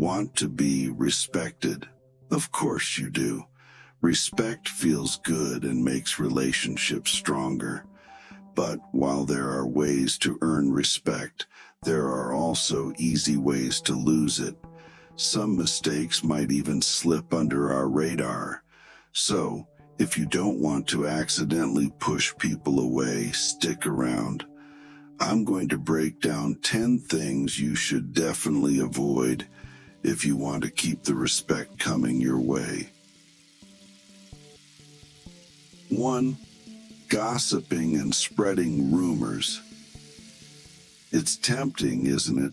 Want to be respected? Of course you do. Respect feels good and makes relationships stronger. But while there are ways to earn respect, there are also easy ways to lose it. Some mistakes might even slip under our radar. So, if you don't want to accidentally push people away, stick around. I'm going to break down 10 things you should definitely avoid if you want to keep the respect coming your way. 1. Gossiping and spreading rumors. It's tempting, isn't it?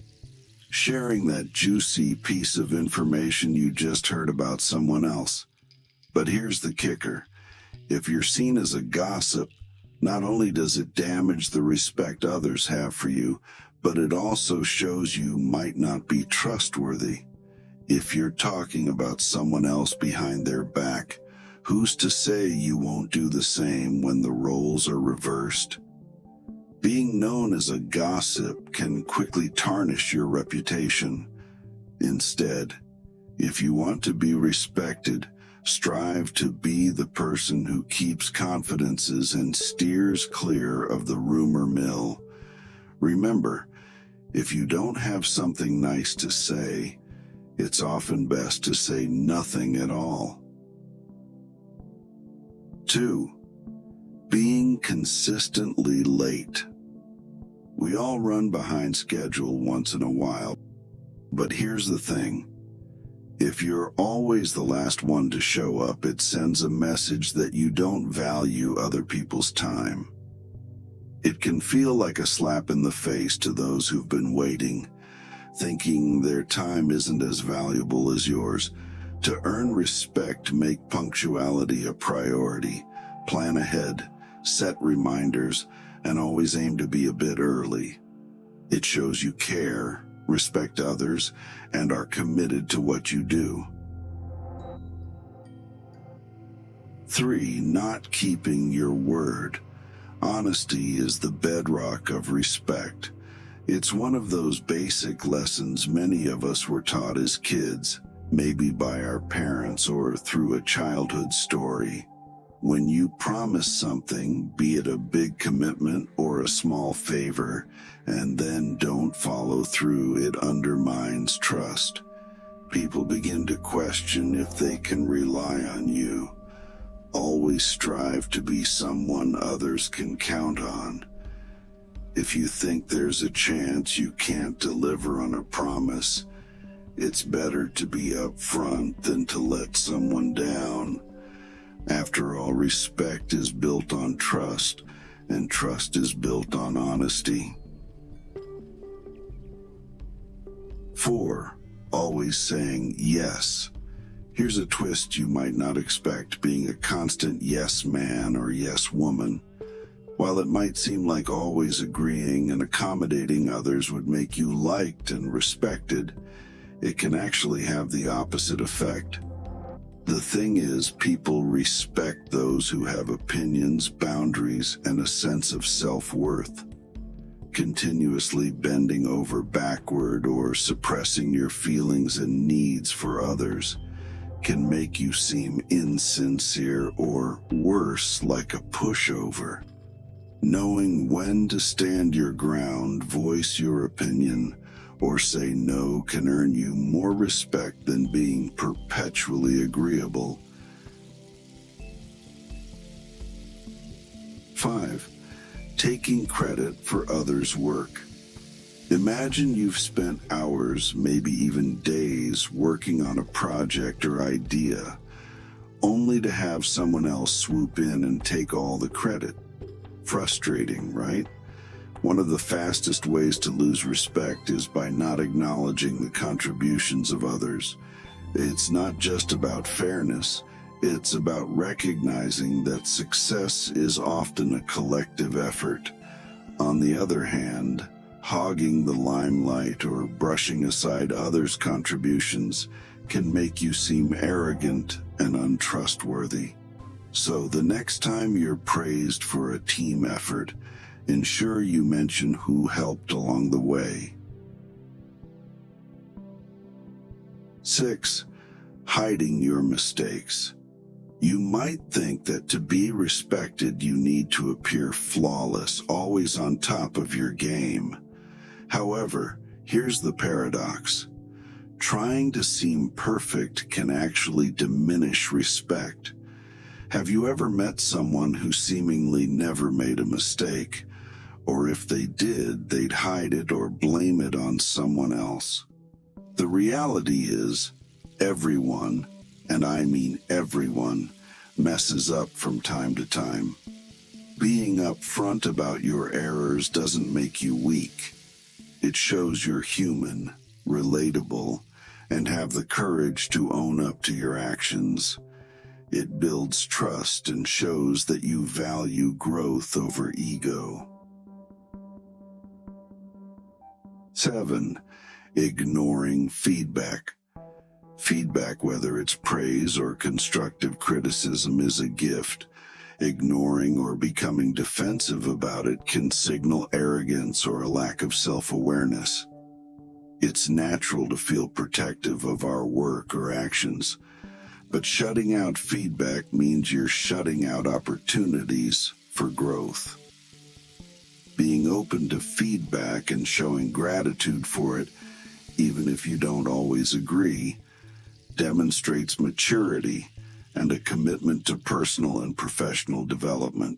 Sharing that juicy piece of information you just heard about someone else. But here's the kicker. If you're seen as a gossip, not only does it damage the respect others have for you, but it also shows you might not be trustworthy. If you're talking about someone else behind their back, who's to say you won't do the same when the roles are reversed? Being known as a gossip can quickly tarnish your reputation. Instead, if you want to be respected, strive to be the person who keeps confidences and steers clear of the rumor mill. Remember, if you don't have something nice to say, it's often best to say nothing at all. 2. Being consistently late. We all run behind schedule once in a while, but here's the thing. If you're always the last one to show up, it sends a message that you don't value other people's time. It can feel like a slap in the face to those who've been waiting, thinking their time isn't as valuable as yours. To earn respect, make punctuality a priority. Plan ahead, set reminders, and always aim to be a bit early. It shows you care, respect others, and are committed to what you do. 3. Not keeping your word. Honesty is the bedrock of respect. It's one of those basic lessons many of us were taught as kids, maybe by our parents or through a childhood story. When you promise something, be it a big commitment or a small favor, and then don't follow through, it undermines trust. People begin to question if they can rely on you. Always strive to be someone others can count on. If you think there's a chance you can't deliver on a promise, it's better to be upfront than to let someone down. After all, respect is built on trust, and trust is built on honesty. 4. Always saying yes. Here's a twist you might not expect: being a constant yes man or yes woman. While it might seem like always agreeing and accommodating others would make you liked and respected, it can actually have the opposite effect. The thing is, people respect those who have opinions, boundaries, and a sense of self-worth. Continuously bending over backward or suppressing your feelings and needs for others can make you seem insincere or, worse, like a pushover. Knowing when to stand your ground, voice your opinion, or say no can earn you more respect than being perpetually agreeable. 5. Taking credit for others' work. Imagine you've spent hours, maybe even days, working on a project or idea, only to have someone else swoop in and take all the credit. Frustrating, right? One of the fastest ways to lose respect is by not acknowledging the contributions of others. It's not just about fairness, it's about recognizing that success is often a collective effort. On the other hand, hogging the limelight or brushing aside others' contributions can make you seem arrogant and untrustworthy. So the next time you're praised for a team effort, ensure you mention who helped along the way. 6. Hiding your mistakes. You might think that to be respected you need to appear flawless, always on top of your game. However, here's the paradox. Trying to seem perfect can actually diminish respect. Have you ever met someone who seemingly never made a mistake? Or if they did, they'd hide it or blame it on someone else? The reality is, everyone, and I mean everyone, messes up from time to time. Being upfront about your errors doesn't make you weak. It shows you're human, relatable, and have the courage to own up to your actions. It builds trust and shows that you value growth over ego. 7. Ignoring feedback. Feedback, whether it's praise or constructive criticism, is a gift. Ignoring or becoming defensive about it can signal arrogance or a lack of self-awareness. It's natural to feel protective of our work or actions, but shutting out feedback means you're shutting out opportunities for growth. Being open to feedback and showing gratitude for it, even if you don't always agree, demonstrates maturity and a commitment to personal and professional development.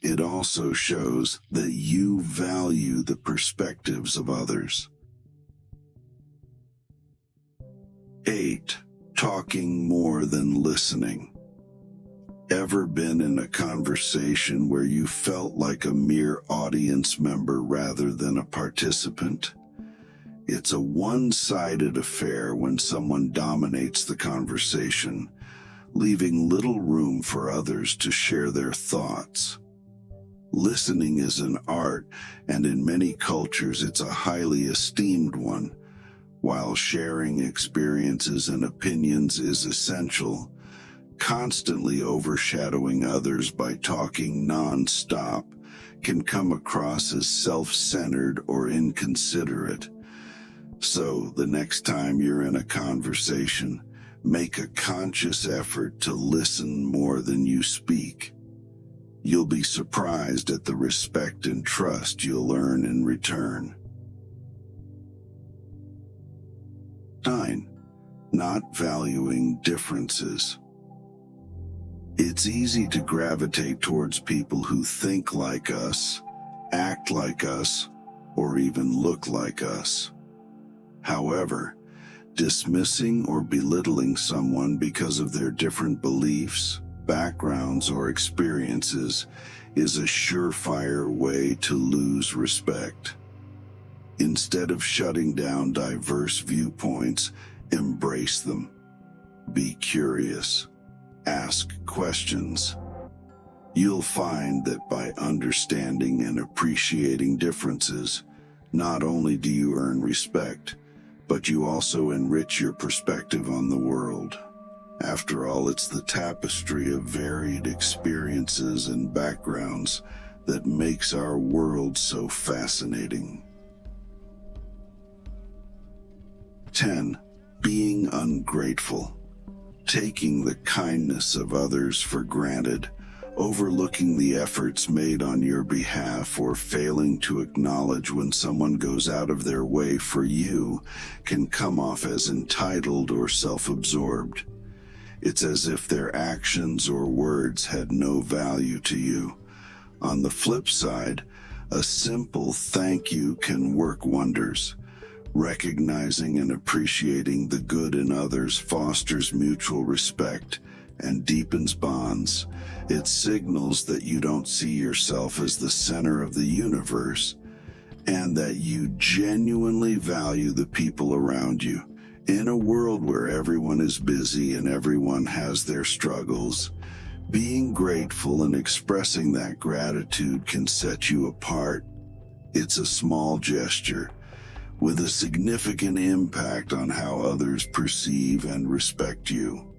It also shows that you value the perspectives of others. 8. Talking more than listening. Ever been in a conversation where you felt like a mere audience member rather than a participant? It's a one-sided affair when someone dominates the conversation, leaving little room for others to share their thoughts. Listening is an art, and in many cultures it's a highly esteemed one. While sharing experiences and opinions is essential, constantly overshadowing others by talking non-stop can come across as self-centered or inconsiderate. So, the next time you're in a conversation, make a conscious effort to listen more than you speak. You'll be surprised at the respect and trust you'll earn in return. 9. Not valuing differences. It's easy to gravitate towards people who think like us, act like us, or even look like us. However, dismissing or belittling someone because of their different beliefs, backgrounds, or experiences is a surefire way to lose respect. Instead of shutting down diverse viewpoints, embrace them. Be curious. Ask questions. You'll find that by understanding and appreciating differences, not only do you earn respect, but you also enrich your perspective on the world. After all, it's the tapestry of varied experiences and backgrounds that makes our world so fascinating. 10. Being ungrateful. Taking the kindness of others for granted, overlooking the efforts made on your behalf, or failing to acknowledge when someone goes out of their way for you can come off as entitled or self-absorbed. It's as if their actions or words had no value to you. On the flip side, a simple thank you can work wonders. Recognizing and appreciating the good in others fosters mutual respect and deepens bonds. It signals that you don't see yourself as the center of the universe and that you genuinely value the people around you. In a world where everyone is busy and everyone has their struggles, being grateful and expressing that gratitude can set you apart. It's a small gesture with a significant impact on how others perceive and respect you.